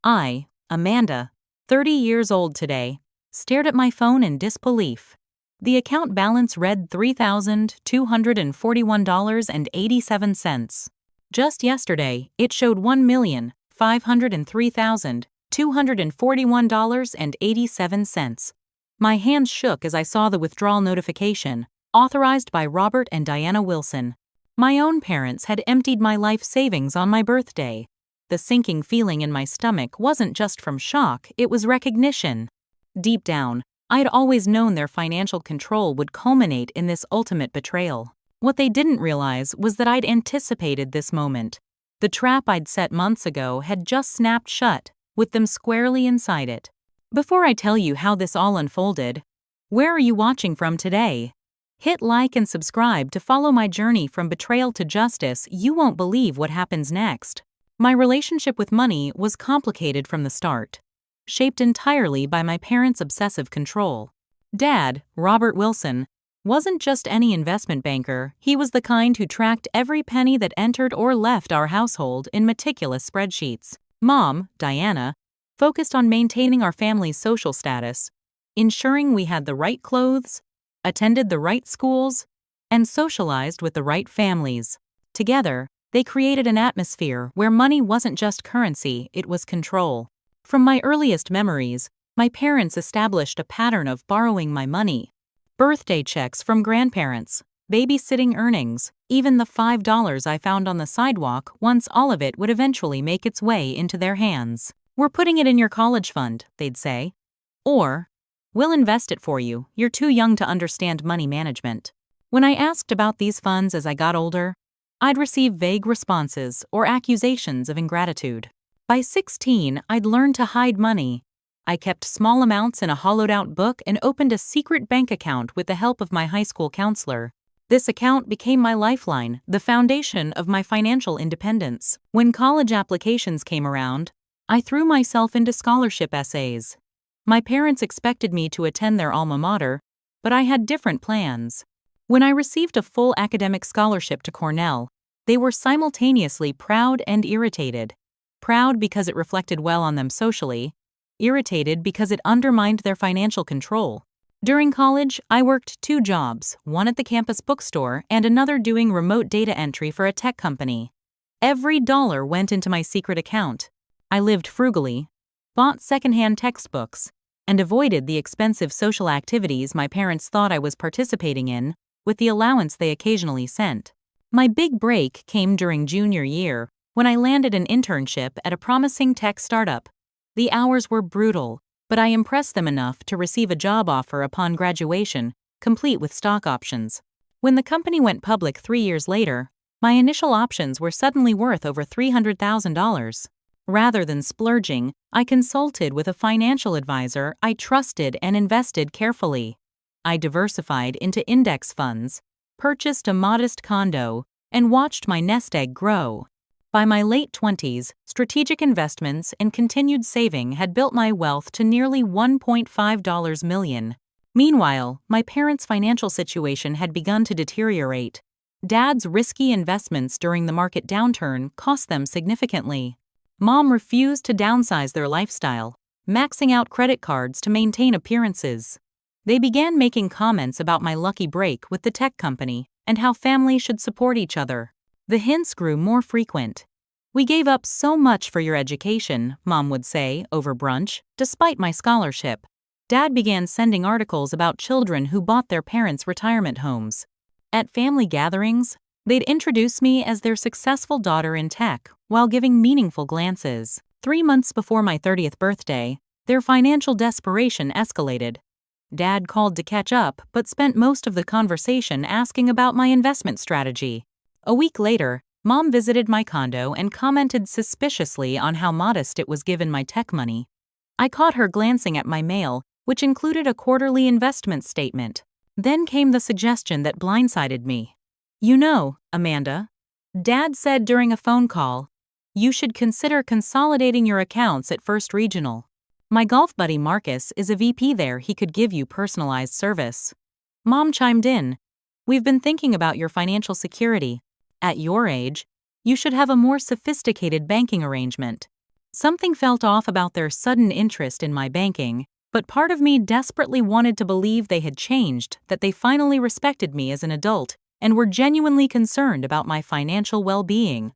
I, Amanda, 30 years old today, stared at my phone in disbelief. The account balance read $3,241.87. Just yesterday, it showed $1,503,241.87. My hands shook as I saw the withdrawal notification, authorized by Robert and Diana Wilson. My own parents had emptied my life savings on my birthday. The sinking feeling in my stomach wasn't just from shock, it was recognition. Deep down, I had always known their financial control would culminate in this ultimate betrayal. What they didn't realize was that I'd anticipated this moment. The trap I'd set months ago had just snapped shut, with them squarely inside it. Before I tell you how this all unfolded, where are you watching from today? Hit like and subscribe to follow my journey from betrayal to justice. You won't believe what happens next. My relationship with money was complicated from the start, shaped entirely by my parents' obsessive control. Dad, Robert Wilson, wasn't just any investment banker, he was the kind who tracked every penny that entered or left our household in meticulous spreadsheets. Mom, Diana, focused on maintaining our family's social status, ensuring we had the right clothes, attended the right schools, and socialized with the right families. Together, they created an atmosphere where money wasn't just currency, it was control. From my earliest memories, my parents established a pattern of borrowing my money. Birthday checks from grandparents, babysitting earnings, even the $5 I found on the sidewalk, once all of it would eventually make its way into their hands. "We're putting it in your college fund," they'd say. Or, "We'll invest it for you, you're too young to understand money management." When I asked about these funds as I got older, I'd receive vague responses or accusations of ingratitude. By 16, I'd learned to hide money. I kept small amounts in a hollowed-out book and opened a secret bank account with the help of my high school counselor. This account became my lifeline, the foundation of my financial independence. When college applications came around, I threw myself into scholarship essays. My parents expected me to attend their alma mater, but I had different plans. When I received a full academic scholarship to Cornell, they were simultaneously proud and irritated. Proud because it reflected well on them socially, irritated because it undermined their financial control. During college, I worked 2 jobs, one at the campus bookstore and another doing remote data entry for a tech company. Every dollar went into my secret account. I lived frugally, bought secondhand textbooks, and avoided the expensive social activities my parents thought I was participating in, with the allowance they occasionally sent. My big break came during junior year, when I landed an internship at a promising tech startup. The hours were brutal, but I impressed them enough to receive a job offer upon graduation, complete with stock options. When the company went public 3 years later, my initial options were suddenly worth over $300,000. Rather than splurging, I consulted with a financial advisor I trusted and invested carefully. I diversified into index funds, purchased a modest condo, and watched my nest egg grow. By my late 20s, strategic investments and continued saving had built my wealth to nearly $1.5 million. Meanwhile, my parents' financial situation had begun to deteriorate. Dad's risky investments during the market downturn cost them significantly. Mom refused to downsize their lifestyle, maxing out credit cards to maintain appearances. They began making comments about my lucky break with the tech company and how families should support each other. The hints grew more frequent. "We gave up so much for your education," Mom would say over brunch, despite my scholarship. Dad began sending articles about children who bought their parents' retirement homes. At family gatherings, they'd introduce me as their successful daughter in tech while giving meaningful glances. 3 months before my 30th birthday, their financial desperation escalated. Dad called to catch up but spent most of the conversation asking about my investment strategy. A week later, Mom visited my condo and commented suspiciously on how modest it was given my tech money. I caught her glancing at my mail, which included a quarterly investment statement. Then came the suggestion that blindsided me. "You know, Amanda," Dad said during a phone call, "you should consider consolidating your accounts at First Regional. My golf buddy Marcus is a VP there, he could give you personalized service." Mom chimed in, "We've been thinking about your financial security. At your age, you should have a more sophisticated banking arrangement." Something felt off about their sudden interest in my banking, but part of me desperately wanted to believe they had changed, that they finally respected me as an adult and were genuinely concerned about my financial well-being.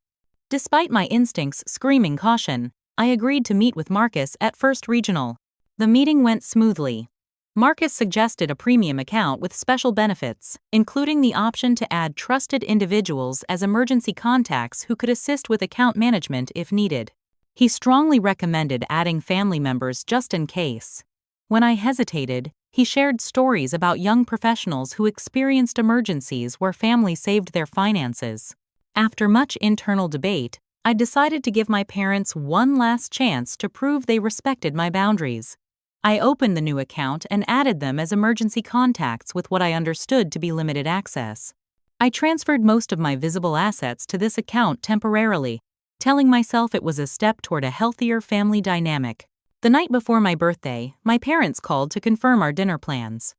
Despite my instincts screaming caution, I agreed to meet with Marcus at First Regional. The meeting went smoothly. Marcus suggested a premium account with special benefits, including the option to add trusted individuals as emergency contacts who could assist with account management if needed. He strongly recommended adding family members just in case. When I hesitated, he shared stories about young professionals who experienced emergencies where families saved their finances. After much internal debate, I decided to give my parents one last chance to prove they respected my boundaries. I opened the new account and added them as emergency contacts with what I understood to be limited access. I transferred most of my visible assets to this account temporarily, telling myself it was a step toward a healthier family dynamic. The night before my birthday, my parents called to confirm our dinner plans.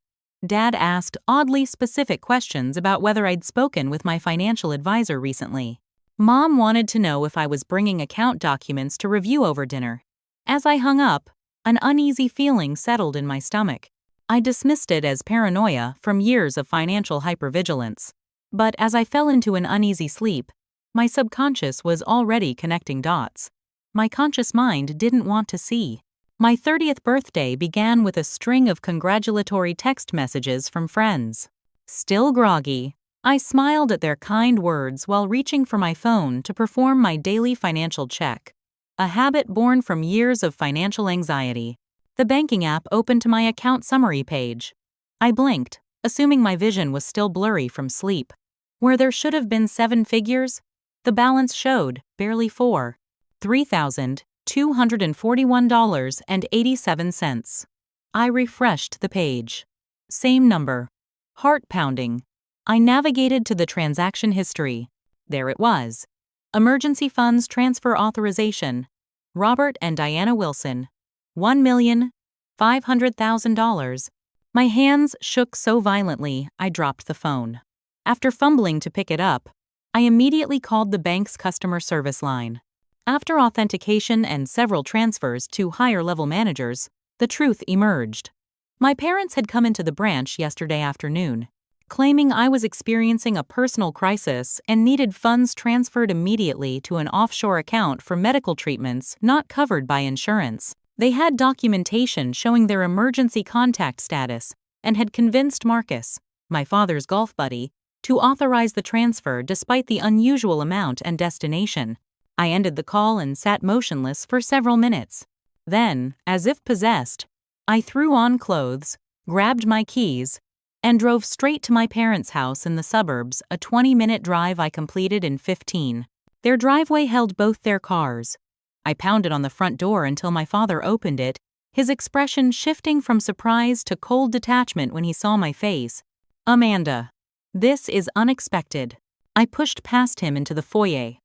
Dad asked oddly specific questions about whether I'd spoken with my financial advisor recently. Mom wanted to know if I was bringing account documents to review over dinner. As I hung up, an uneasy feeling settled in my stomach. I dismissed it as paranoia from years of financial hypervigilance. But as I fell into an uneasy sleep, my subconscious was already connecting dots. My conscious mind didn't want to see. My 30th birthday began with a string of congratulatory text messages from friends. Still groggy, I smiled at their kind words while reaching for my phone to perform my daily financial check, a habit born from years of financial anxiety. The banking app opened to my account summary page. I blinked, assuming my vision was still blurry from sleep. Where there should have been 7 figures, the balance showed barely 4. $3,241.87. I refreshed the page. Same number. Heart pounding. I navigated to the transaction history. There it was. Emergency funds transfer authorization. Robert and Diana Wilson. $1,500,000. My hands shook so violently, I dropped the phone. After fumbling to pick it up, I immediately called the bank's customer service line. After authentication and several transfers to higher-level managers, the truth emerged. My parents had come into the branch yesterday afternoon, claiming I was experiencing a personal crisis and needed funds transferred immediately to an offshore account for medical treatments not covered by insurance. They had documentation showing their emergency contact status and had convinced Marcus, my father's golf buddy, to authorize the transfer despite the unusual amount and destination. I ended the call and sat motionless for several minutes. Then, as if possessed, I threw on clothes, grabbed my keys, and drove straight to my parents' house in the suburbs, a 20-minute drive I completed in 15. Their driveway held both their cars. I pounded on the front door until my father opened it, his expression shifting from surprise to cold detachment when he saw my face. "Amanda, this is unexpected." I pushed past him into the foyer.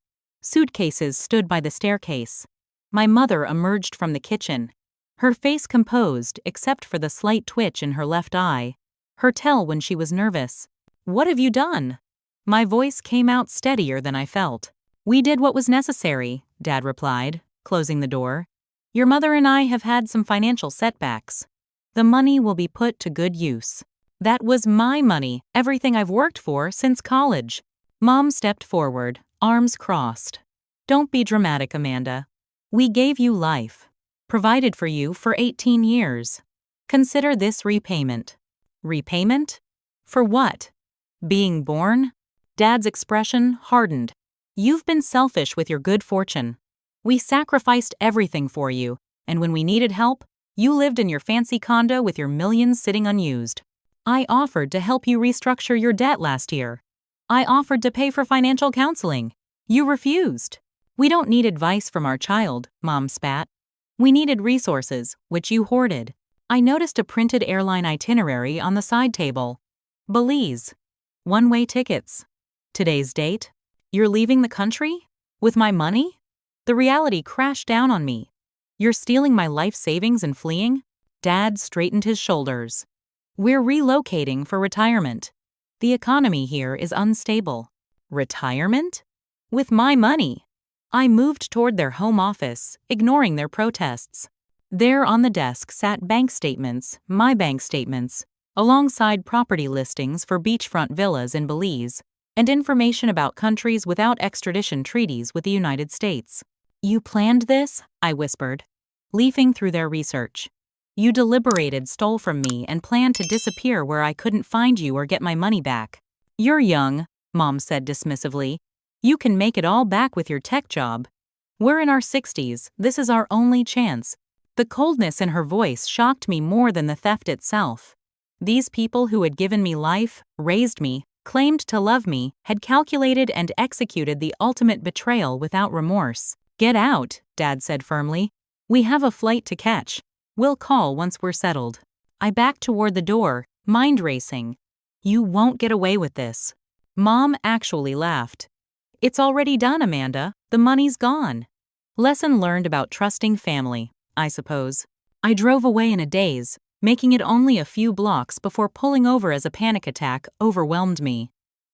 Suitcases stood by the staircase. My mother emerged from the kitchen, her face composed except for the slight twitch in her left eye, her tell when she was nervous. "What have you done?" My voice came out steadier than I felt. "We did what was necessary," Dad replied, closing the door. "Your mother and I have had some financial setbacks. The money will be put to good use." That was my money, everything I've worked for since college. Mom stepped forward, arms crossed. "Don't be dramatic, Amanda. We gave you life, provided for you for 18 years. Consider this repayment." Repayment? For what? Being born? Dad's expression hardened. "You've been selfish with your good fortune. We sacrificed everything for you, and when we needed help, you lived in your fancy condo with your millions sitting unused. I offered to help you restructure your debt last year. I offered to pay for financial counseling. You refused. We don't need advice from our child," Mom spat. "We needed resources, which you hoarded." I noticed a printed airline itinerary on the side table. Belize. One-way tickets. Today's date? You're leaving the country? With my money? The reality crashed down on me. "You're stealing my life savings and fleeing?" Dad straightened his shoulders. "We're relocating for retirement. The economy here is unstable." Retirement? With my money? I moved toward their home office, ignoring their protests. There on the desk sat bank statements, my bank statements, alongside property listings for beachfront villas in Belize, and information about countries without extradition treaties with the United States. "You planned this?" I whispered, leafing through their research. "You deliberated, stole from me, and planned to disappear where I couldn't find you or get my money back." "You're young," Mom said dismissively. "You can make it all back with your tech job. We're in our 60s, this is our only chance." The coldness in her voice shocked me more than the theft itself. These people who had given me life, raised me, claimed to love me, had calculated and executed the ultimate betrayal without remorse. "Get out," Dad said firmly. "We have a flight to catch. We'll call once we're settled." I backed toward the door, mind racing. "You won't get away with this." Mom actually laughed. "It's already done, Amanda. The money's gone." Lesson learned about trusting family, I suppose. I drove away in a daze, making it only a few blocks before pulling over as a panic attack overwhelmed me.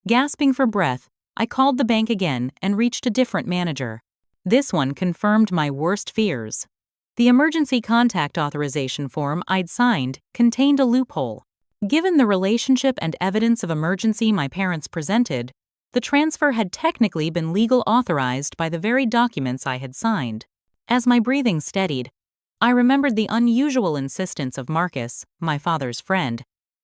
Gasping for breath, I called the bank again and reached a different manager. This one confirmed my worst fears. The emergency contact authorization form I'd signed contained a loophole. Given the relationship and evidence of emergency my parents presented, the transfer had technically been legal authorized by the very documents I had signed. As my breathing steadied, I remembered the unusual insistence of Marcus, my father's friend,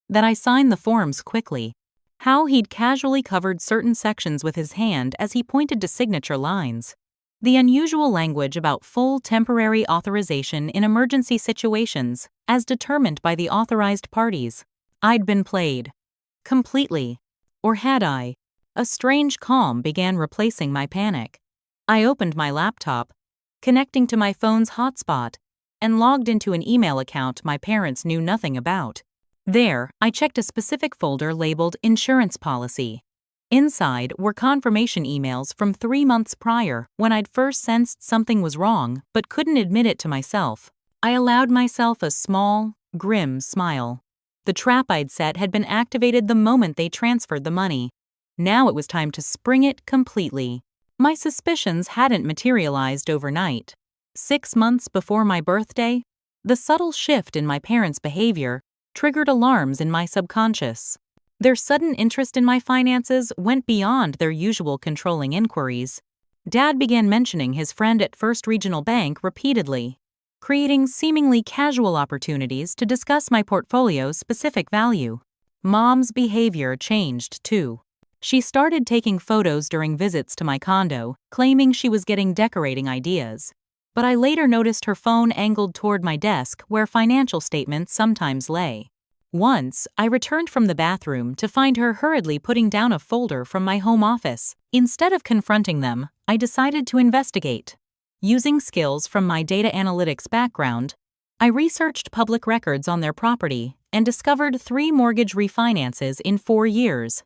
that I sign the forms quickly. How he'd casually covered certain sections with his hand as he pointed to signature lines. The unusual language about full temporary authorization in emergency situations, as determined by the authorized parties. I'd been played. Completely. Or had I? A strange calm began replacing my panic. I opened my laptop, connecting to my phone's hotspot, and logged into an email account my parents knew nothing about. There, I checked a specific folder labeled Insurance Policy. Inside were confirmation emails from 3 months prior when I'd first sensed something was wrong but couldn't admit it to myself. I allowed myself a small, grim smile. The trap I'd set had been activated the moment they transferred the money. Now it was time to spring it completely. My suspicions hadn't materialized overnight. 6 months before my birthday, the subtle shift in my parents' behavior triggered alarms in my subconscious. Their sudden interest in my finances went beyond their usual controlling inquiries. Dad began mentioning his friend at First Regional Bank repeatedly, creating seemingly casual opportunities to discuss my portfolio's specific value. Mom's behavior changed, too. She started taking photos during visits to my condo, claiming she was getting decorating ideas. But I later noticed her phone angled toward my desk where financial statements sometimes lay. Once, I returned from the bathroom to find her hurriedly putting down a folder from my home office. Instead of confronting them, I decided to investigate. Using skills from my data analytics background, I researched public records on their property and discovered 3 mortgage refinances in 4 years.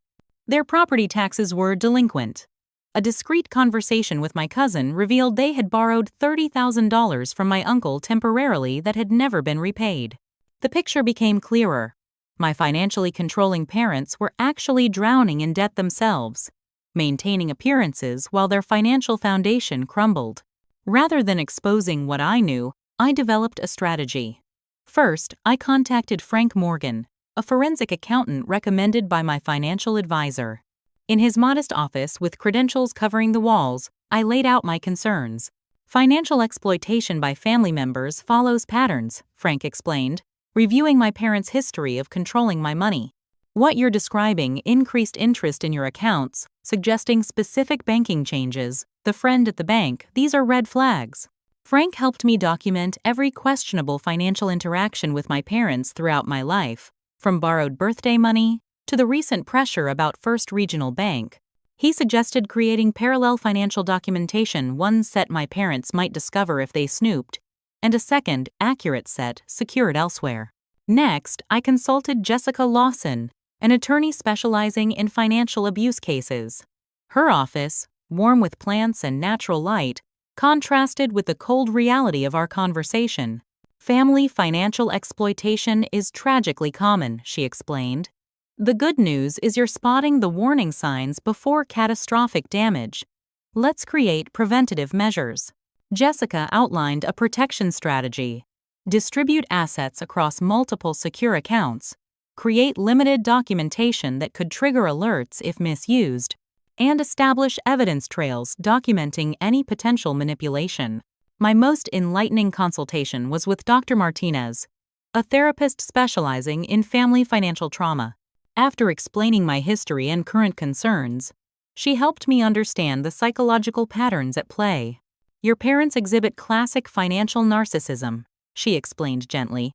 Their property taxes were delinquent. A discreet conversation with my cousin revealed they had borrowed $30,000 from my uncle temporarily that had never been repaid. The picture became clearer. My financially controlling parents were actually drowning in debt themselves, maintaining appearances while their financial foundation crumbled. Rather than exposing what I knew, I developed a strategy. First, I contacted Frank Morgan, a forensic accountant recommended by my financial advisor. In his modest office with credentials covering the walls, I laid out my concerns. "Financial exploitation by family members follows patterns," Frank explained, reviewing my parents' history of controlling my money. "What you're describing increased interest in your accounts, suggesting specific banking changes. The friend at the bank, these are red flags." Frank helped me document every questionable financial interaction with my parents throughout my life, from borrowed birthday money to the recent pressure about First Regional Bank. He suggested creating parallel financial documentation, one set my parents might discover if they snooped, and a second, accurate set secured elsewhere. Next, I consulted Jessica Lawson, an attorney specializing in financial abuse cases. Her office, warm with plants and natural light, contrasted with the cold reality of our conversation. "Family financial exploitation is tragically common," she explained. "The good news is you're spotting the warning signs before catastrophic damage. Let's create preventative measures. Jessica outlined a protection strategy. Distribute assets across multiple secure accounts. Create limited documentation that could trigger alerts if misused. And establish evidence trails documenting any potential manipulation. My most enlightening consultation was with Dr. Martinez, a therapist specializing in family financial trauma. After explaining my history and current concerns, she helped me understand the psychological patterns at play. Your parents exhibit classic financial narcissism, she explained gently.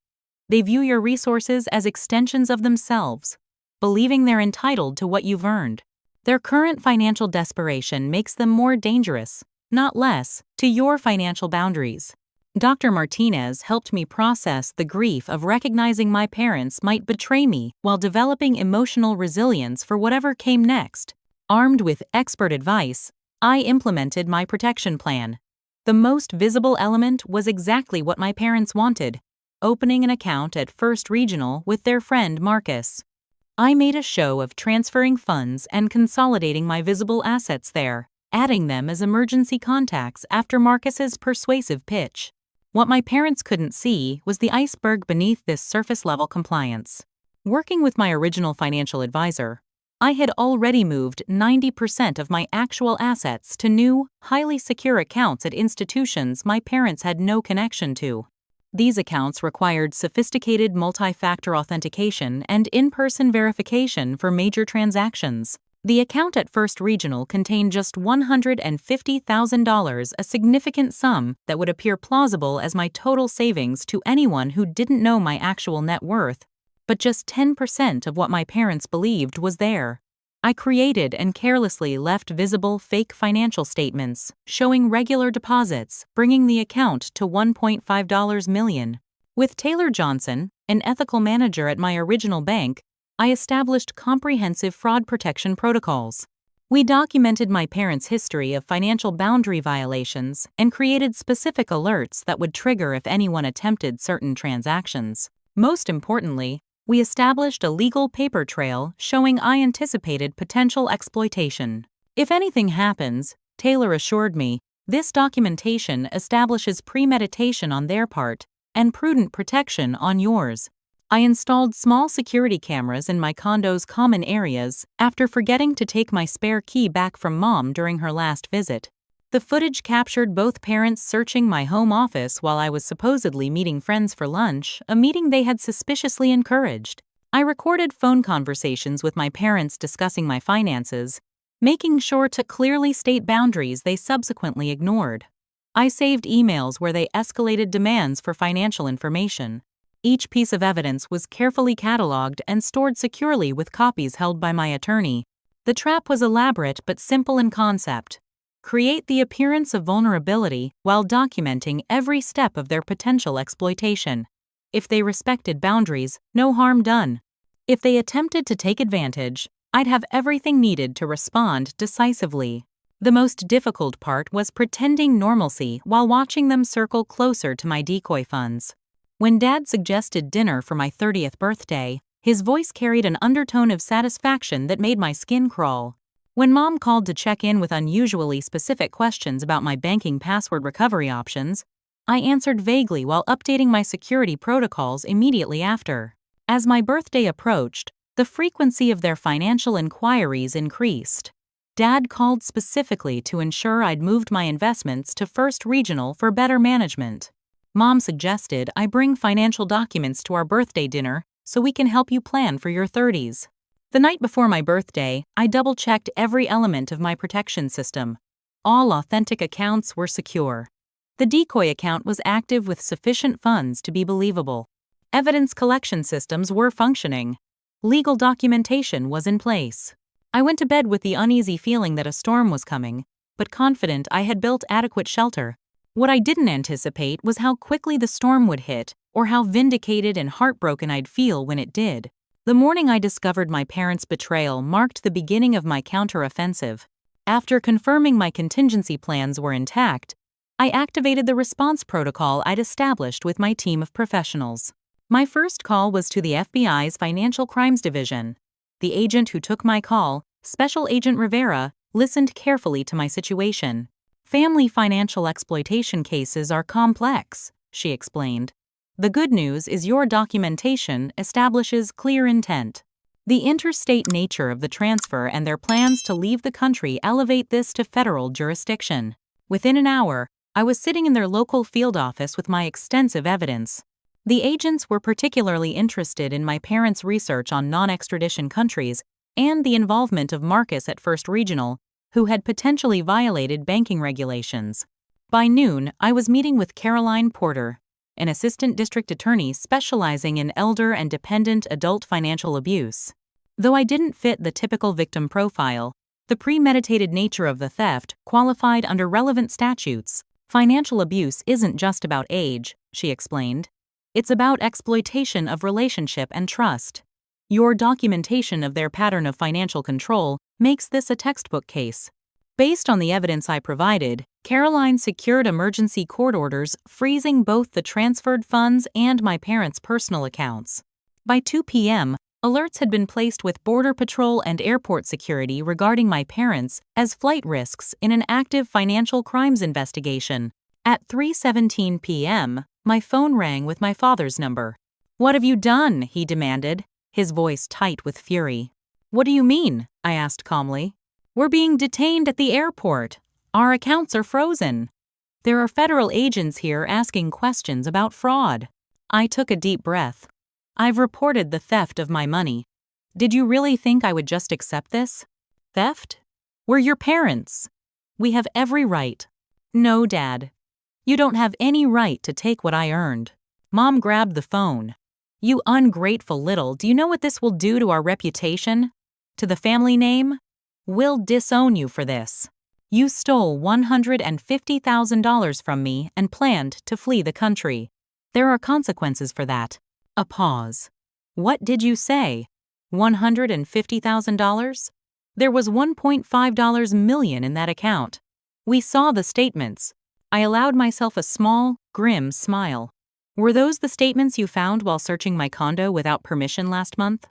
They view your resources as extensions of themselves, believing they're entitled to what you've earned. Their current financial desperation makes them more dangerous, not less, to your financial boundaries. Dr. Martinez helped me process the grief of recognizing my parents might betray me while developing emotional resilience for whatever came next. Armed with expert advice, I implemented my protection plan. The most visible element was exactly what my parents wanted: opening an account at First Regional with their friend Marcus. I made a show of transferring funds and consolidating my visible assets there, adding them as emergency contacts after Marcus's persuasive pitch. What my parents couldn't see was the iceberg beneath this surface-level compliance. Working with my original financial advisor, I had already moved 90% of my actual assets to new, highly secure accounts at institutions my parents had no connection to. These accounts required sophisticated multi-factor authentication and in-person verification for major transactions. The account at First Regional contained just $150,000, a significant sum that would appear plausible as my total savings to anyone who didn't know my actual net worth, but just 10% of what my parents believed was there. I created and carelessly left visible fake financial statements showing regular deposits, bringing the account to $1.5 million. With Taylor Johnson, an ethical manager at my original bank, I established comprehensive fraud protection protocols. We documented my parents' history of financial boundary violations and created specific alerts that would trigger if anyone attempted certain transactions. Most importantly, we established a legal paper trail showing I anticipated potential exploitation. If anything happens, Taylor assured me, this documentation establishes premeditation on their part and prudent protection on yours. I installed small security cameras in my condo's common areas after forgetting to take my spare key back from Mom during her last visit. The footage captured both parents searching my home office while I was supposedly meeting friends for lunch, a meeting they had suspiciously encouraged. I recorded phone conversations with my parents discussing my finances, making sure to clearly state boundaries they subsequently ignored. I saved emails where they escalated demands for financial information. Each piece of evidence was carefully cataloged and stored securely with copies held by my attorney. The trap was elaborate but simple in concept. Create the appearance of vulnerability while documenting every step of their potential exploitation. If they respected boundaries, no harm done. If they attempted to take advantage, I'd have everything needed to respond decisively. The most difficult part was pretending normalcy while watching them circle closer to my decoy funds. When Dad suggested dinner for my 30th birthday, his voice carried an undertone of satisfaction that made my skin crawl. When Mom called to check in with unusually specific questions about my banking password recovery options, I answered vaguely while updating my security protocols immediately after. As my birthday approached, the frequency of their financial inquiries increased. Dad called specifically to ensure I'd moved my investments to First Regional for better management. Mom suggested I bring financial documents to our birthday dinner so we can help you plan for your 30s. The night before my birthday, I double-checked every element of my protection system. All authentic accounts were secure. The decoy account was active with sufficient funds to be believable. Evidence collection systems were functioning. Legal documentation was in place. I went to bed with the uneasy feeling that a storm was coming, but confident I had built adequate shelter. What I didn't anticipate was how quickly the storm would hit, or how vindicated and heartbroken I'd feel when it did. The morning I discovered my parents' betrayal marked the beginning of my counteroffensive. After confirming my contingency plans were intact, I activated the response protocol I'd established with my team of professionals. My first call was to the FBI's Financial Crimes Division. The agent who took my call, Special Agent Rivera, listened carefully to my situation. Family financial exploitation cases are complex, she explained. The good news is your documentation establishes clear intent. The interstate nature of the transfer and their plans to leave the country elevate this to federal jurisdiction. Within an hour, I was sitting in their local field office with my extensive evidence. The agents were particularly interested in my parents' research on non-extradition countries and the involvement of Marcus at First Regional, who had potentially violated banking regulations. By noon, I was meeting with Caroline Porter, an assistant district attorney specializing in elder and dependent adult financial abuse. Though I didn't fit the typical victim profile, the premeditated nature of the theft qualified under relevant statutes. Financial abuse isn't just about age, she explained. It's about exploitation of relationship and trust. Your documentation of their pattern of financial control makes this a textbook case. Based on the evidence I provided, Caroline secured emergency court orders freezing both the transferred funds and my parents' personal accounts. By 2 p.m., alerts had been placed with Border Patrol and airport security regarding my parents as flight risks in an active financial crimes investigation. At 3:17 p.m., my phone rang with my father's number. "What have you done?" he demanded, his voice tight with fury. "What do you mean?" I asked calmly. "We're being detained at the airport. Our accounts are frozen. There are federal agents here asking questions about fraud." I took a deep breath. "I've reported the theft of my money. Did you really think I would just accept this? Theft? We're your parents. We have every right." "No, Dad. You don't have any right to take what I earned." Mom grabbed the phone. "You ungrateful little, do you know what this will do to our reputation? To the family name? We'll disown you for this. You stole $150,000 from me and planned to flee the country. There are consequences for that." A pause. "What did you say? $150,000? There was $1.5 million in that account. We saw the statements." I allowed myself a small, grim smile. "Were those the statements you found while searching my condo without permission last month?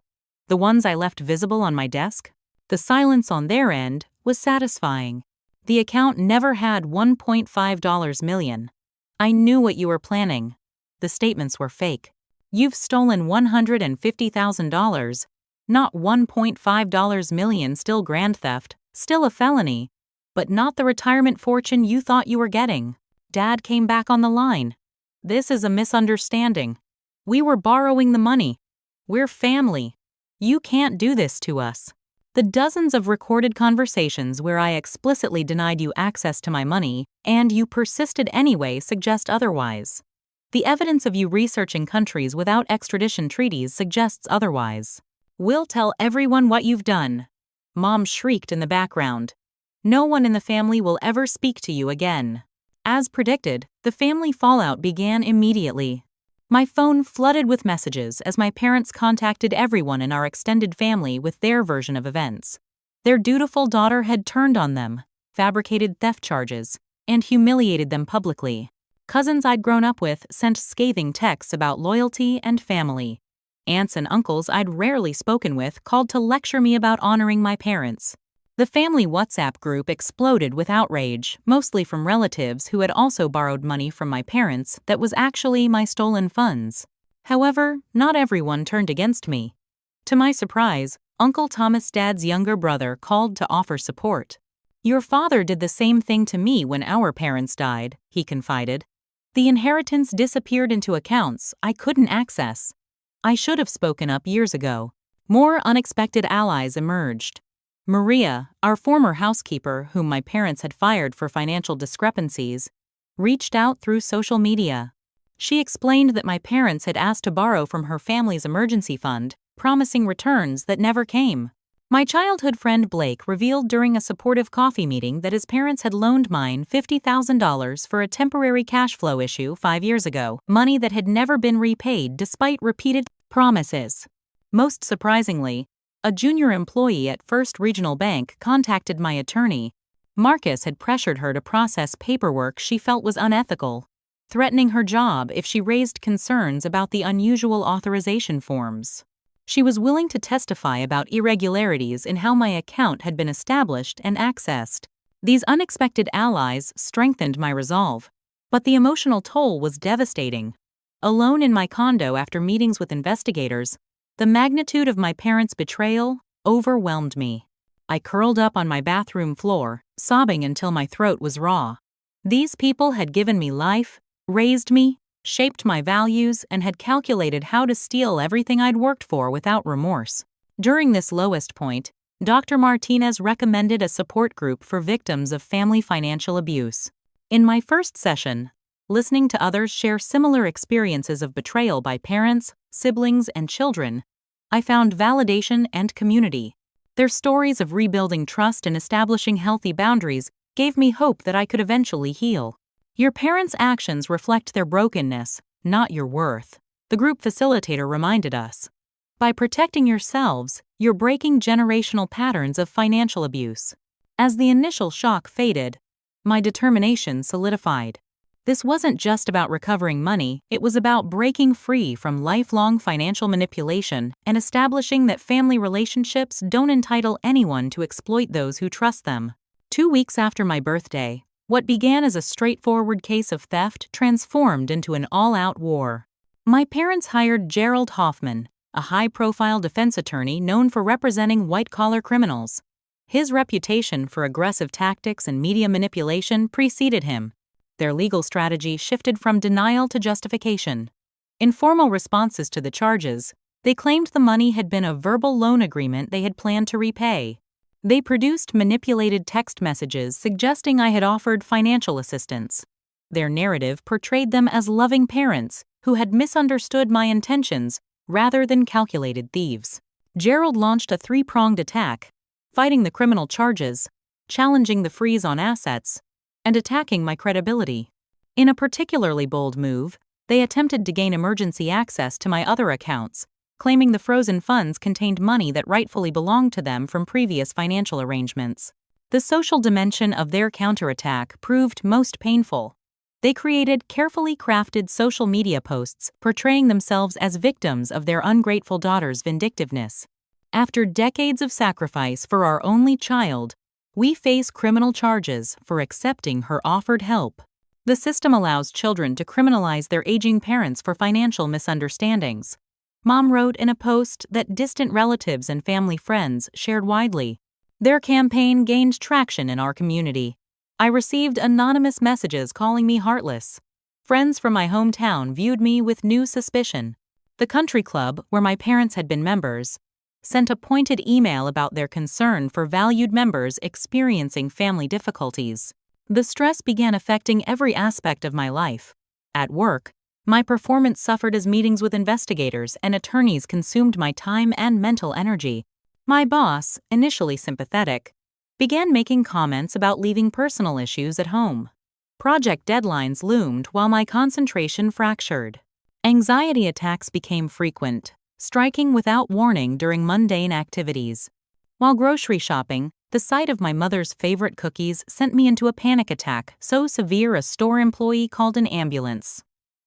The ones I left visible on my desk?" The silence on their end was satisfying. The account never had $1.5 million. "I knew what you were planning. The statements were fake. You've stolen $150,000, not $1.5 million. Still grand theft, still a felony, but not the retirement fortune you thought you were getting." Dad came back on the line. "This is a misunderstanding. We were borrowing the money. We're family. You can't do this to us." The dozens of recorded conversations where I explicitly denied you access to my money and you persisted anyway suggest otherwise. The evidence of you researching countries without extradition treaties suggests otherwise. "We'll tell everyone what you've done," Mom shrieked in the background. "No one in the family will ever speak to you again." As predicted, the family fallout began immediately. My phone flooded with messages as my parents contacted everyone in our extended family with their version of events. Their dutiful daughter had turned on them, fabricated theft charges, and humiliated them publicly. Cousins I'd grown up with sent scathing texts about loyalty and family. Aunts and uncles I'd rarely spoken with called to lecture me about honoring my parents. The family WhatsApp group exploded with outrage, mostly from relatives who had also borrowed money from my parents that was actually my stolen funds. However, not everyone turned against me. To my surprise, Uncle Thomas' dad's younger brother called to offer support. "Your father did the same thing to me when our parents died," he confided. "The inheritance disappeared into accounts I couldn't access. I should have spoken up years ago." More unexpected allies emerged. Maria, our former housekeeper whom my parents had fired for financial discrepancies, reached out through social media. She explained that my parents had asked to borrow from her family's emergency fund, promising returns that never came. My childhood friend Blake revealed during a supportive coffee meeting that his parents had loaned mine $50,000 for a temporary cash flow issue 5 years ago, money that had never been repaid despite repeated promises. Most surprisingly, a junior employee at First Regional Bank contacted my attorney. Marcus had pressured her to process paperwork she felt was unethical, threatening her job if she raised concerns about the unusual authorization forms. She was willing to testify about irregularities in how my account had been established and accessed. These unexpected allies strengthened my resolve. But the emotional toll was devastating. Alone in my condo after meetings with investigators, the magnitude of my parents' betrayal overwhelmed me. I curled up on my bathroom floor, sobbing until my throat was raw. These people had given me life, raised me, shaped my values, and had calculated how to steal everything I'd worked for without remorse. During this lowest point, Dr. Martinez recommended a support group for victims of family financial abuse. In my first session, listening to others share similar experiences of betrayal by parents, siblings, and children, I found validation and community. Their stories of rebuilding trust and establishing healthy boundaries gave me hope that I could eventually heal. Your parents' actions reflect their brokenness, not your worth, the group facilitator reminded us. By protecting yourselves, you're breaking generational patterns of financial abuse. As the initial shock faded, my determination solidified. This wasn't just about recovering money, it was about breaking free from lifelong financial manipulation and establishing that family relationships don't entitle anyone to exploit those who trust them. 2 weeks after my birthday, what began as a straightforward case of theft transformed into an all-out war. My parents hired Gerald Hoffman, a high-profile defense attorney known for representing white-collar criminals. His reputation for aggressive tactics and media manipulation preceded him. Their legal strategy shifted from denial to justification. In formal responses to the charges, they claimed the money had been a verbal loan agreement they had planned to repay. They produced manipulated text messages suggesting I had offered financial assistance. Their narrative portrayed them as loving parents who had misunderstood my intentions rather than calculated thieves. Gerald launched a 3-pronged attack, fighting the criminal charges, challenging the freeze on assets, and attacking my credibility. In a particularly bold move, they attempted to gain emergency access to my other accounts, claiming the frozen funds contained money that rightfully belonged to them from previous financial arrangements. The social dimension of their counterattack proved most painful. They created carefully crafted social media posts portraying themselves as victims of their ungrateful daughter's vindictiveness. After decades of sacrifice for our only child, we face criminal charges for accepting her offered help. The system allows children to criminalize their aging parents for financial misunderstandings. Mom wrote in a post that distant relatives and family friends shared widely. Their campaign gained traction in our community. I received anonymous messages calling me heartless. Friends from my hometown viewed me with new suspicion. The country club, where my parents had been members, sent a pointed email about their concern for valued members experiencing family difficulties. The stress began affecting every aspect of my life. At work, my performance suffered as meetings with investigators and attorneys consumed my time and mental energy. My boss, initially sympathetic, began making comments about leaving personal issues at home. Project deadlines loomed while my concentration fractured. Anxiety attacks became frequent, striking without warning during mundane activities. While grocery shopping, the sight of my mother's favorite cookies sent me into a panic attack so severe a store employee called an ambulance.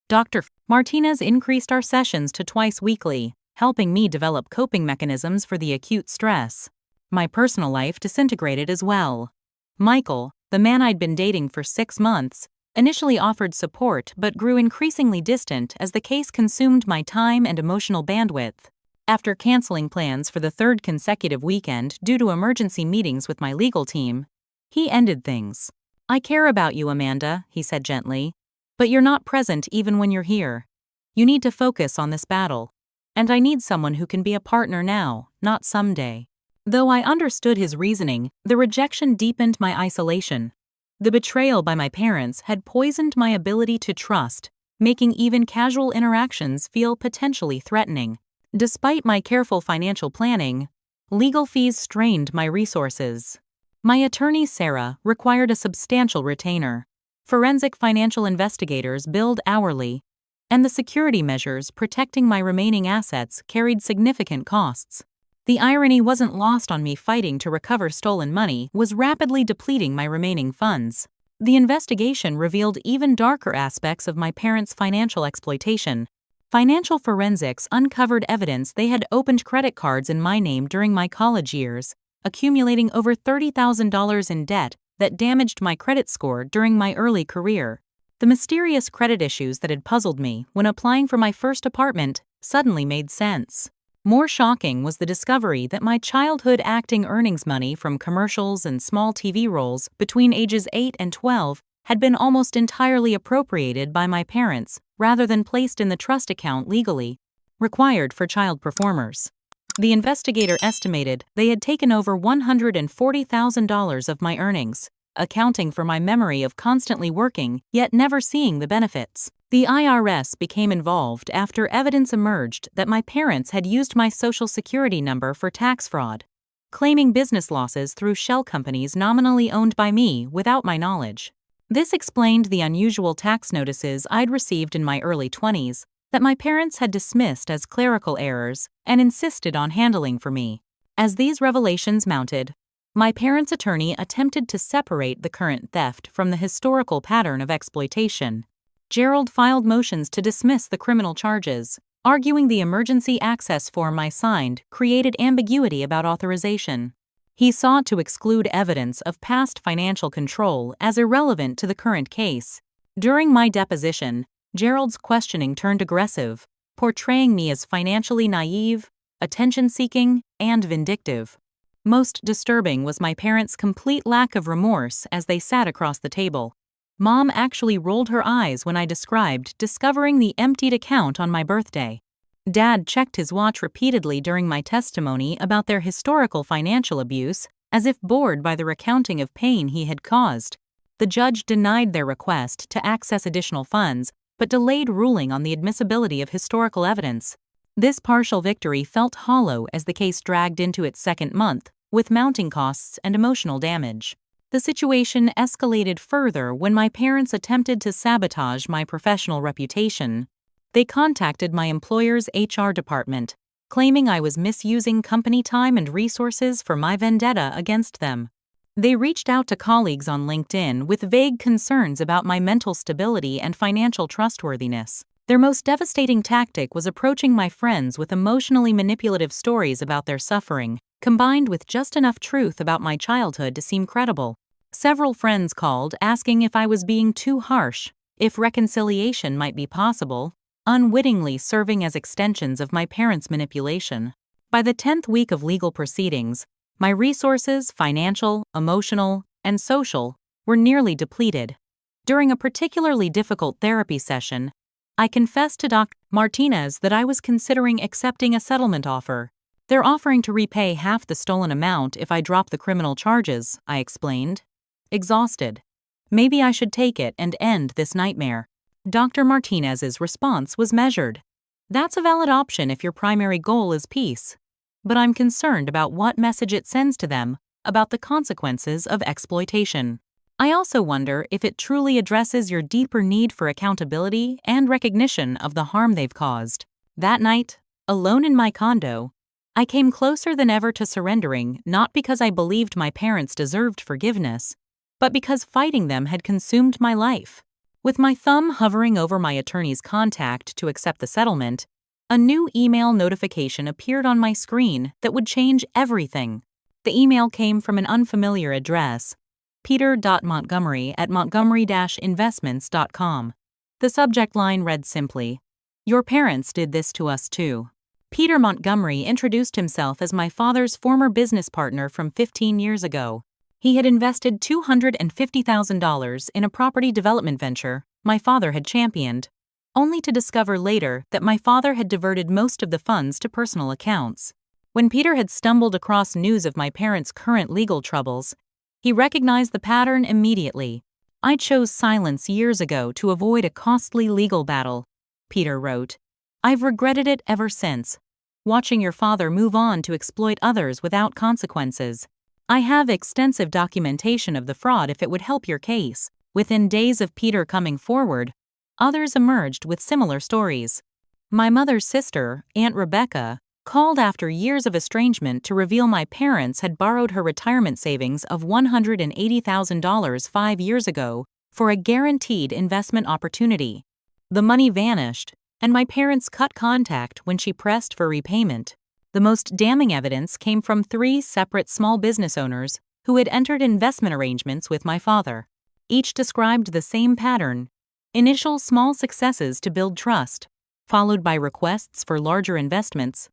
Dr. Martinez increased our sessions to twice weekly, helping me develop coping mechanisms for the acute stress. My personal life disintegrated as well. Michael, the man I'd been dating for 6 months, initially offered support but grew increasingly distant as the case consumed my time and emotional bandwidth. After canceling plans for the 3rd consecutive weekend due to emergency meetings with my legal team, he ended things. "I care about you, Amanda," he said gently, "but you're not present even when you're here. You need to focus on this battle. And I need someone who can be a partner now, not someday." Though I understood his reasoning, the rejection deepened my isolation. The betrayal by my parents had poisoned my ability to trust, making even casual interactions feel potentially threatening. Despite my careful financial planning, legal fees strained my resources. My attorney, Sarah, required a substantial retainer. Forensic financial investigators billed hourly, and the security measures protecting my remaining assets carried significant costs. The irony wasn't lost on me. Fighting to recover stolen money was rapidly depleting my remaining funds. The investigation revealed even darker aspects of my parents' financial exploitation. Financial forensics uncovered evidence they had opened credit cards in my name during my college years, accumulating over $30,000 in debt that damaged my credit score during my early career. The mysterious credit issues that had puzzled me when applying for my first apartment suddenly made sense. More shocking was the discovery that my childhood acting earnings money from commercials and small TV roles between ages 8 and 12 had been almost entirely appropriated by my parents rather than placed in the trust account legally required for child performers. The investigator estimated they had taken over $140,000 of my earnings, accounting for my memory of constantly working yet never seeing the benefits. The IRS became involved after evidence emerged that my parents had used my Social Security number for tax fraud, claiming business losses through shell companies nominally owned by me without my knowledge. This explained the unusual tax notices I'd received in my early 20s that my parents had dismissed as clerical errors and insisted on handling for me. As these revelations mounted, my parents' attorney attempted to separate the current theft from the historical pattern of exploitation. Gerald filed motions to dismiss the criminal charges, arguing the emergency access form I signed created ambiguity about authorization. He sought to exclude evidence of past financial control as irrelevant to the current case. During my deposition, Gerald's questioning turned aggressive, portraying me as financially naive, attention-seeking, and vindictive. Most disturbing was my parents' complete lack of remorse as they sat across the table. Mom actually rolled her eyes when I described discovering the emptied account on my birthday. Dad checked his watch repeatedly during my testimony about their historical financial abuse, as if bored by the recounting of pain he had caused. The judge denied their request to access additional funds, but delayed ruling on the admissibility of historical evidence. This partial victory felt hollow as the case dragged into its second month, with mounting costs and emotional damage. The situation escalated further when my parents attempted to sabotage my professional reputation. They contacted my employer's HR department, claiming I was misusing company time and resources for my vendetta against them. They reached out to colleagues on LinkedIn with vague concerns about my mental stability and financial trustworthiness. Their most devastating tactic was approaching my friends with emotionally manipulative stories about their suffering, combined with just enough truth about my childhood to seem credible. Several friends called asking if I was being too harsh, if reconciliation might be possible, unwittingly serving as extensions of my parents' manipulation. By the 10th week of legal proceedings, my resources, financial, emotional, and social, were nearly depleted. During a particularly difficult therapy session, I confessed to Dr. Martinez that I was considering accepting a settlement offer. They're offering to repay half the stolen amount if I drop the criminal charges, I explained. Exhausted. Maybe I should take it and end this nightmare. Dr. Martinez's response was measured. That's a valid option if your primary goal is peace. But I'm concerned about what message it sends to them about the consequences of exploitation. I also wonder if it truly addresses your deeper need for accountability and recognition of the harm they've caused. That night, alone in my condo, I came closer than ever to surrendering, not because I believed my parents deserved forgiveness, but because fighting them had consumed my life. With my thumb hovering over my attorney's contact to accept the settlement, a new email notification appeared on my screen that would change everything. The email came from an unfamiliar address, peter.montgomery@montgomery-investments.com. The subject line read simply, "Your parents did this to us too." Peter Montgomery introduced himself as my father's former business partner from 15 years ago. He had invested $250,000 in a property development venture my father had championed, only to discover later that my father had diverted most of the funds to personal accounts. When Peter had stumbled across news of my parents' current legal troubles, he recognized the pattern immediately. "I chose silence years ago to avoid a costly legal battle," Peter wrote. "I've regretted it ever since, watching your father move on to exploit others without consequences. I have extensive documentation of the fraud if it would help your case." Within days of Peter coming forward, others emerged with similar stories. My mother's sister, Aunt Rebecca, called after years of estrangement to reveal my parents had borrowed her retirement savings of $180,000 5 years ago for a guaranteed investment opportunity. The money vanished, and my parents cut contact when she pressed for repayment. The most damning evidence came from 3 separate small business owners who had entered investment arrangements with my father. Each described the same pattern: initial small successes to build trust, followed by requests for larger investments,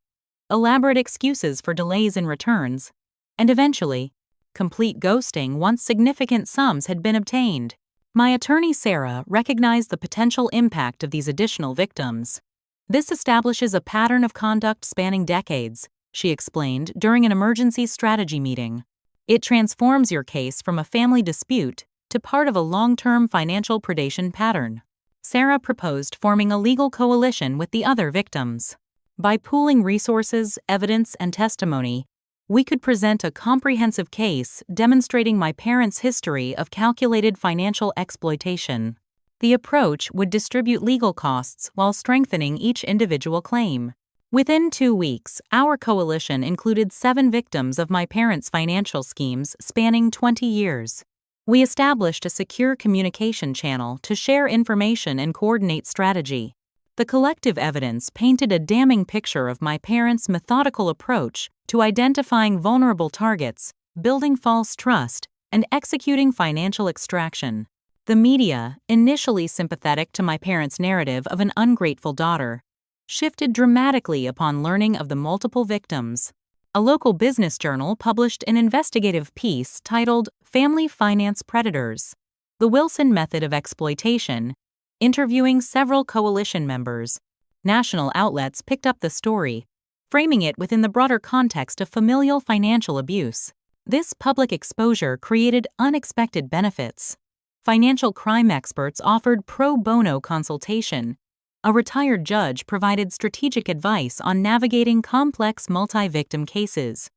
elaborate excuses for delays in returns, and eventually, complete ghosting once significant sums had been obtained. My attorney Sarah recognized the potential impact of these additional victims. This establishes a pattern of conduct spanning decades, she explained during an emergency strategy meeting. It transforms your case from a family dispute to part of a long-term financial predation pattern. Sarah proposed forming a legal coalition with the other victims. By pooling resources, evidence, and testimony, we could present a comprehensive case demonstrating my parents' history of calculated financial exploitation. The approach would distribute legal costs while strengthening each individual claim. Within 2 weeks, our coalition included 7 victims of my parents' financial schemes spanning 20 years. We established a secure communication channel to share information and coordinate strategy. The collective evidence painted a damning picture of my parents' methodical approach to identifying vulnerable targets, building false trust, and executing financial extraction. The media, initially sympathetic to my parents' narrative of an ungrateful daughter, shifted dramatically upon learning of the multiple victims. A local business journal published an investigative piece titled "Family Finance Predators: The Wilson Method of Exploitation," interviewing several coalition members. National outlets picked up the story, framing it within the broader context of familial financial abuse. This public exposure created unexpected benefits. Financial crime experts offered pro bono consultation. A retired judge provided strategic advice on navigating complex multi-victim cases.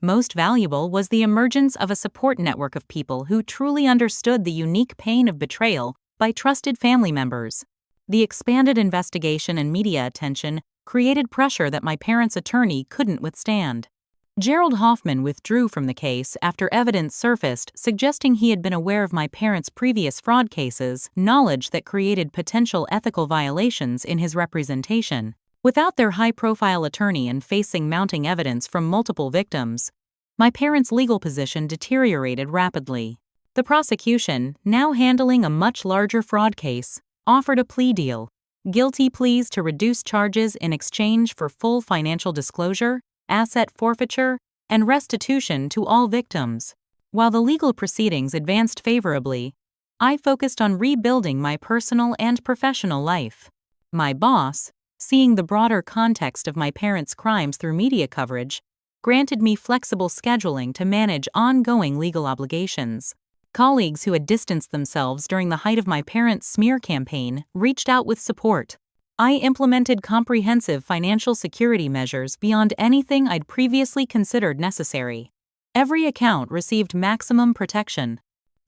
Most valuable was the emergence of a support network of people who truly understood the unique pain of betrayal by trusted family members. The expanded investigation and media attention created pressure that my parents' attorney couldn't withstand. Gerald Hoffman withdrew from the case after evidence surfaced suggesting he had been aware of my parents' previous fraud cases, knowledge that created potential ethical violations in his representation. Without their high-profile attorney and facing mounting evidence from multiple victims, my parents' legal position deteriorated rapidly. The prosecution, now handling a much larger fraud case, offered a plea deal: guilty pleas to reduce charges in exchange for full financial disclosure, asset forfeiture, and restitution to all victims. While the legal proceedings advanced favorably, I focused on rebuilding my personal and professional life. My boss, seeing the broader context of my parents' crimes through media coverage, granted me flexible scheduling to manage ongoing legal obligations. Colleagues who had distanced themselves during the height of my parents' smear campaign reached out with support. I implemented comprehensive financial security measures beyond anything I'd previously considered necessary. Every account received maximum protection.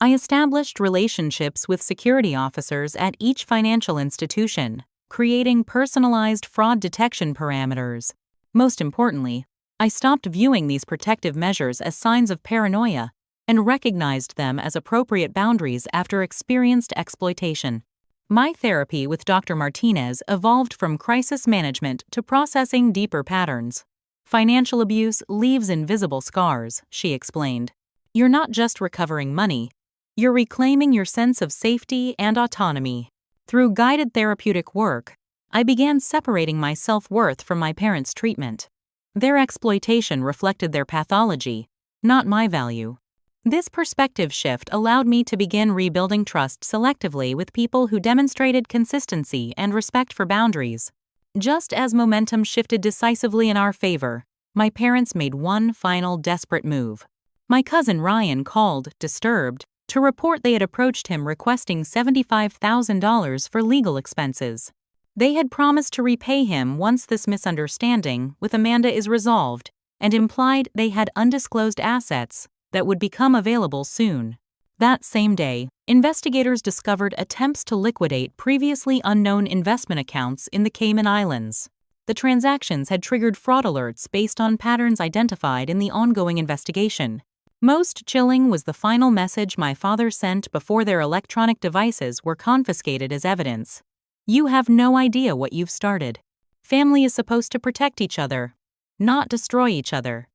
I established relationships with security officers at each financial institution, creating personalized fraud detection parameters. Most importantly, I stopped viewing these protective measures as signs of paranoia and recognized them as appropriate boundaries after experienced exploitation. My therapy with Dr. Martinez evolved from crisis management to processing deeper patterns. Financial abuse leaves invisible scars, she explained. You're not just recovering money, you're reclaiming your sense of safety and autonomy. Through guided therapeutic work, I began separating my self-worth from my parents' treatment. Their exploitation reflected their pathology, not my value. This perspective shift allowed me to begin rebuilding trust selectively with people who demonstrated consistency and respect for boundaries. Just as momentum shifted decisively in our favor, my parents made one final desperate move. My cousin Ryan called, disturbed, to report they had approached him requesting $75,000 for legal expenses. They had promised to repay him once this misunderstanding with Amanda is resolved, and implied they had undisclosed assets that would become available soon. That same day, investigators discovered attempts to liquidate previously unknown investment accounts in the Cayman Islands. The transactions had triggered fraud alerts based on patterns identified in the ongoing investigation. Most chilling was the final message my father sent before their electronic devices were confiscated as evidence. You have no idea what you've started. Family is supposed to protect each other, not destroy each other.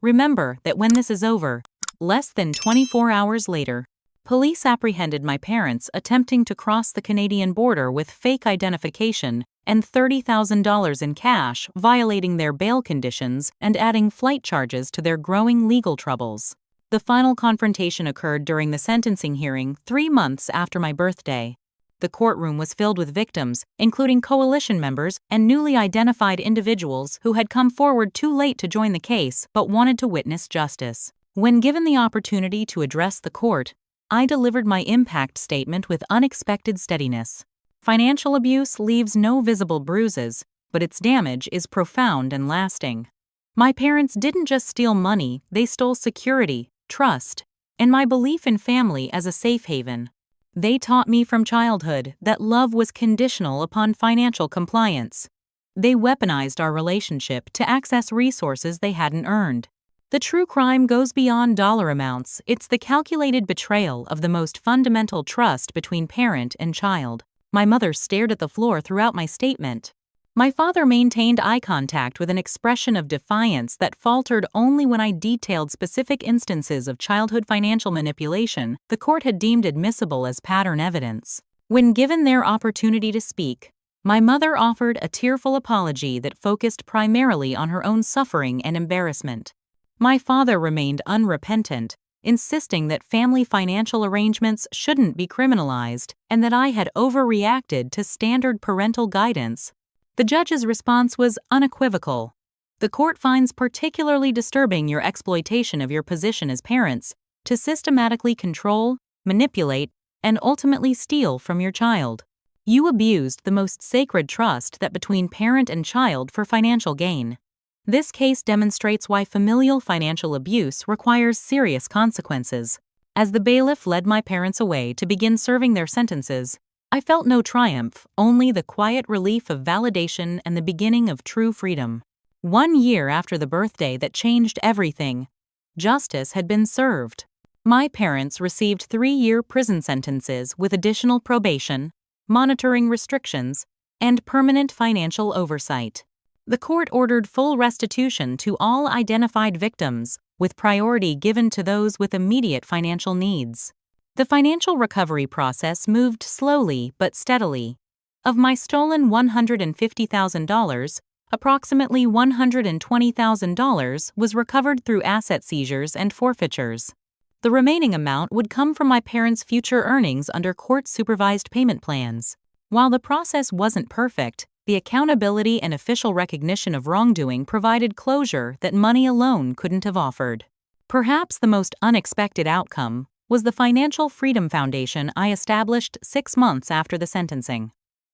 Remember that when this is over, less than 24 hours later, police apprehended my parents attempting to cross the Canadian border with fake identification and $30,000 in cash, violating their bail conditions and adding flight charges to their growing legal troubles. The final confrontation occurred during the sentencing hearing 3 months after my birthday. The courtroom was filled with victims, including coalition members and newly identified individuals who had come forward too late to join the case but wanted to witness justice. When given the opportunity to address the court, I delivered my impact statement with unexpected steadiness. Financial abuse leaves no visible bruises, but its damage is profound and lasting. My parents didn't just steal money, they stole security, trust, and my belief in family as a safe haven. They taught me from childhood that love was conditional upon financial compliance. They weaponized our relationship to access resources they hadn't earned. The true crime goes beyond dollar amounts. It's the calculated betrayal of the most fundamental trust between parent and child. My mother stared at the floor throughout my statement. My father maintained eye contact with an expression of defiance that faltered only when I detailed specific instances of childhood financial manipulation the court had deemed admissible as pattern evidence. When given their opportunity to speak, my mother offered a tearful apology that focused primarily on her own suffering and embarrassment. My father remained unrepentant, insisting that family financial arrangements shouldn't be criminalized and that I had overreacted to standard parental guidance. The judge's response was unequivocal. The court finds particularly disturbing your exploitation of your position as parents to systematically control, manipulate, and ultimately steal from your child. You abused the most sacred trust that between parent and child for financial gain. This case demonstrates why familial financial abuse requires serious consequences. As the bailiff led my parents away to begin serving their sentences, I felt no triumph, only the quiet relief of validation and the beginning of true freedom. 1 year after the birthday that changed everything, justice had been served. My parents received 3-year prison sentences with additional probation, monitoring restrictions, and permanent financial oversight. The court ordered full restitution to all identified victims, with priority given to those with immediate financial needs. The financial recovery process moved slowly but steadily. Of my stolen $150,000, approximately $120,000 was recovered through asset seizures and forfeitures. The remaining amount would come from my parents' future earnings under court-supervised payment plans. While the process wasn't perfect, the accountability and official recognition of wrongdoing provided closure that money alone couldn't have offered. Perhaps the most unexpected outcome was the Financial Freedom Foundation I established 6 months after the sentencing.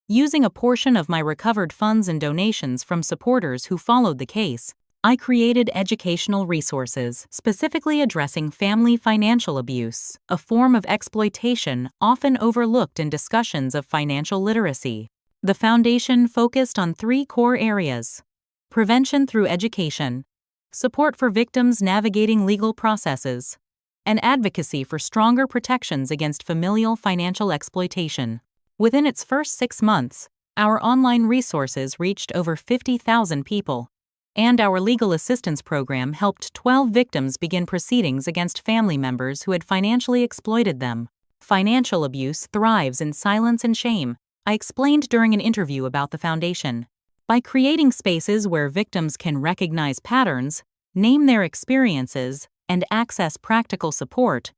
Using a portion of my recovered funds and donations from supporters who followed the case, I created educational resources specifically addressing family financial abuse, a form of exploitation often overlooked in discussions of financial literacy. The foundation focused on 3 core areas: prevention through education, support for victims navigating legal processes, and advocacy for stronger protections against familial financial exploitation. Within its first 6 months, our online resources reached over 50,000 people, and our legal assistance program helped 12 victims begin proceedings against family members who had financially exploited them. Financial abuse thrives in silence and shame, I explained during an interview about the foundation. By creating spaces where victims can recognize patterns, name their experiences, and access practical support,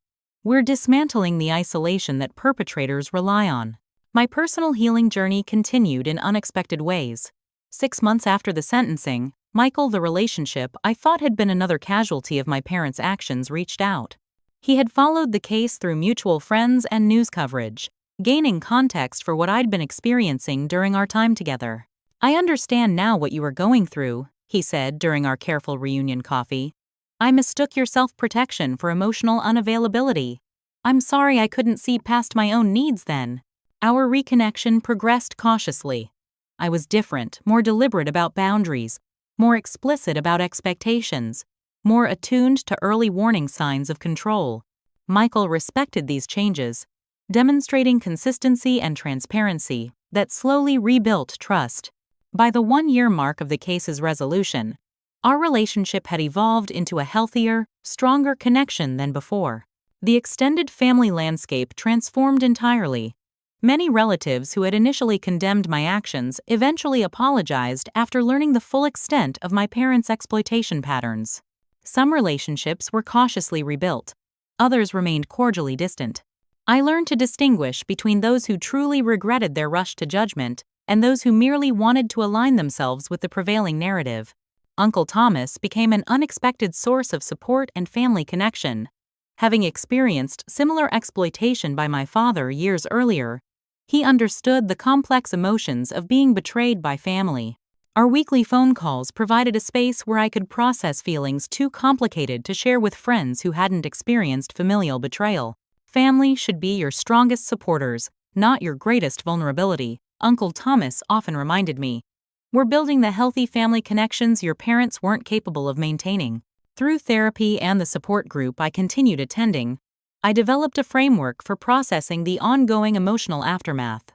we're dismantling the isolation that perpetrators rely on. My personal healing journey continued in unexpected ways. 6 months after the sentencing, Michael, the relationship I thought had been another casualty of my parents' actions, reached out. He had followed the case through mutual friends and news coverage, gaining context for what I'd been experiencing during our time together. "I understand now what you were going through," he said during our careful reunion coffee. "I mistook your self-protection for emotional unavailability. I'm sorry I couldn't see past my own needs then." Our reconnection progressed cautiously. I was different, more deliberate about boundaries, more explicit about expectations, more attuned to early warning signs of control. Michael respected these changes, demonstrating consistency and transparency, that slowly rebuilt trust. By the 1-year mark of the case's resolution, our relationship had evolved into a healthier, stronger connection than before. The extended family landscape transformed entirely. Many relatives who had initially condemned my actions eventually apologized after learning the full extent of my parents' exploitation patterns. Some relationships were cautiously rebuilt. Others remained cordially distant. I learned to distinguish between those who truly regretted their rush to judgment and those who merely wanted to align themselves with the prevailing narrative. Uncle Thomas became an unexpected source of support and family connection. Having experienced similar exploitation by my father years earlier, he understood the complex emotions of being betrayed by family. Our weekly phone calls provided a space where I could process feelings too complicated to share with friends who hadn't experienced familial betrayal. Family should be your strongest supporters, not your greatest vulnerability, Uncle Thomas often reminded me. We're building the healthy family connections your parents weren't capable of maintaining. Through therapy and the support group I continued attending, I developed a framework for processing the ongoing emotional aftermath.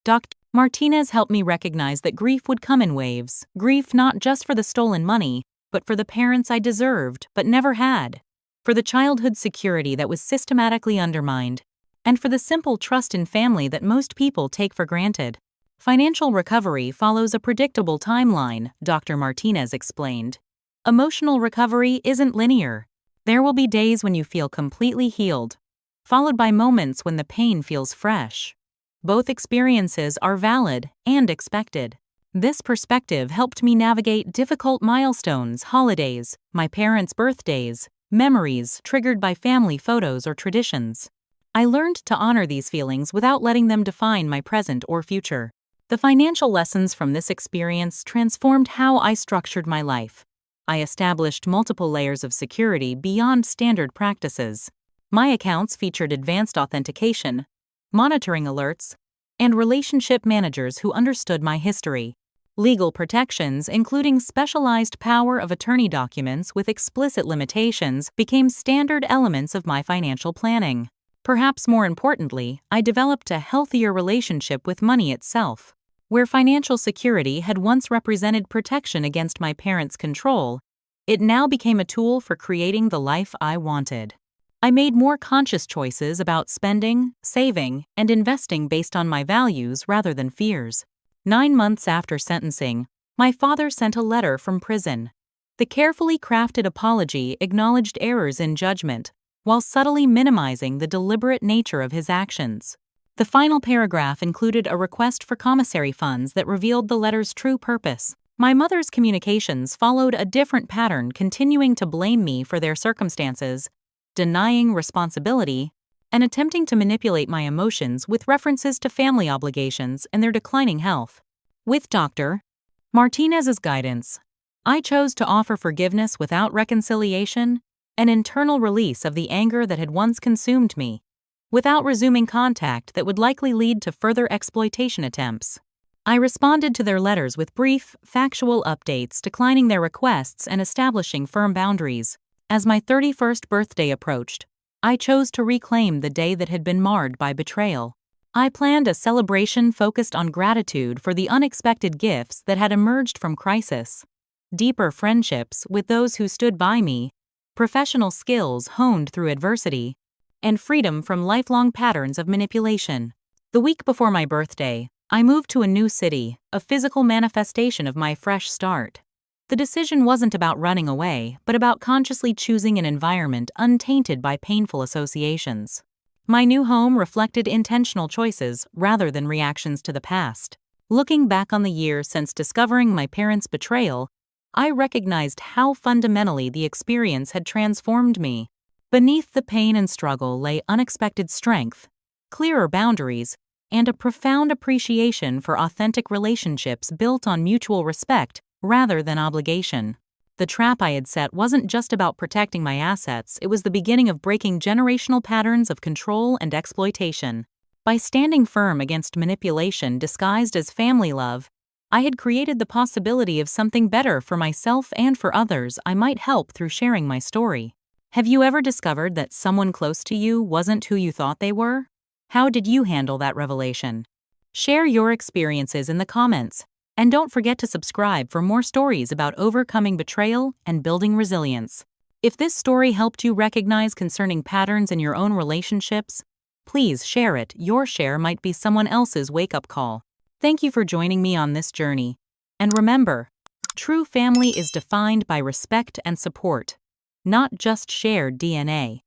Dr. Martinez helped me recognize that grief would come in waves, grief not just for the stolen money, but for the parents I deserved but never had, for the childhood security that was systematically undermined, and for the simple trust in family that most people take for granted. Financial recovery follows a predictable timeline, Dr. Martinez explained. Emotional recovery isn't linear. There will be days when you feel completely healed, followed by moments when the pain feels fresh. Both experiences are valid and expected. This perspective helped me navigate difficult milestones, holidays, my parents' birthdays, memories triggered by family photos or traditions. I learned to honor these feelings without letting them define my present or future. The financial lessons from this experience transformed how I structured my life. I established multiple layers of security beyond standard practices. My accounts featured advanced authentication, monitoring alerts, and relationship managers who understood my history. Legal protections, including specialized power of attorney documents with explicit limitations, became standard elements of my financial planning. Perhaps more importantly, I developed a healthier relationship with money itself. Where financial security had once represented protection against my parents' control, it now became a tool for creating the life I wanted. I made more conscious choices about spending, saving, and investing based on my values rather than fears. 9 months after sentencing, my father sent a letter from prison. The carefully crafted apology acknowledged errors in judgment, while subtly minimizing the deliberate nature of his actions. The final paragraph included a request for commissary funds that revealed the letter's true purpose. My mother's communications followed a different pattern, continuing to blame me for their circumstances, denying responsibility, and attempting to manipulate my emotions with references to family obligations and their declining health. With Dr. Martinez's guidance, I chose to offer forgiveness without reconciliation, an internal release of the anger that had once consumed me, without resuming contact that would likely lead to further exploitation attempts. I responded to their letters with brief, factual updates, declining their requests and establishing firm boundaries. As my 31st birthday approached, I chose to reclaim the day that had been marred by betrayal. I planned a celebration focused on gratitude for the unexpected gifts that had emerged from crisis, deeper friendships with those who stood by me, professional skills honed through adversity, and freedom from lifelong patterns of manipulation. The week before my birthday, I moved to a new city, a physical manifestation of my fresh start. The decision wasn't about running away, but about consciously choosing an environment untainted by painful associations. My new home reflected intentional choices rather than reactions to the past. Looking back on the year since discovering my parents' betrayal, I recognized how fundamentally the experience had transformed me. Beneath the pain and struggle lay unexpected strength, clearer boundaries, and a profound appreciation for authentic relationships built on mutual respect rather than obligation. The trap I had set wasn't just about protecting my assets, it was the beginning of breaking generational patterns of control and exploitation. By standing firm against manipulation disguised as family love, I had created the possibility of something better for myself and for others I might help through sharing my story. Have you ever discovered that someone close to you wasn't who you thought they were? How did you handle that revelation? Share your experiences in the comments. And don't forget to subscribe for more stories about overcoming betrayal and building resilience. If this story helped you recognize concerning patterns in your own relationships, please share it. Your share might be someone else's wake-up call. Thank you for joining me on this journey. And remember, true family is defined by respect and support, not just shared DNA.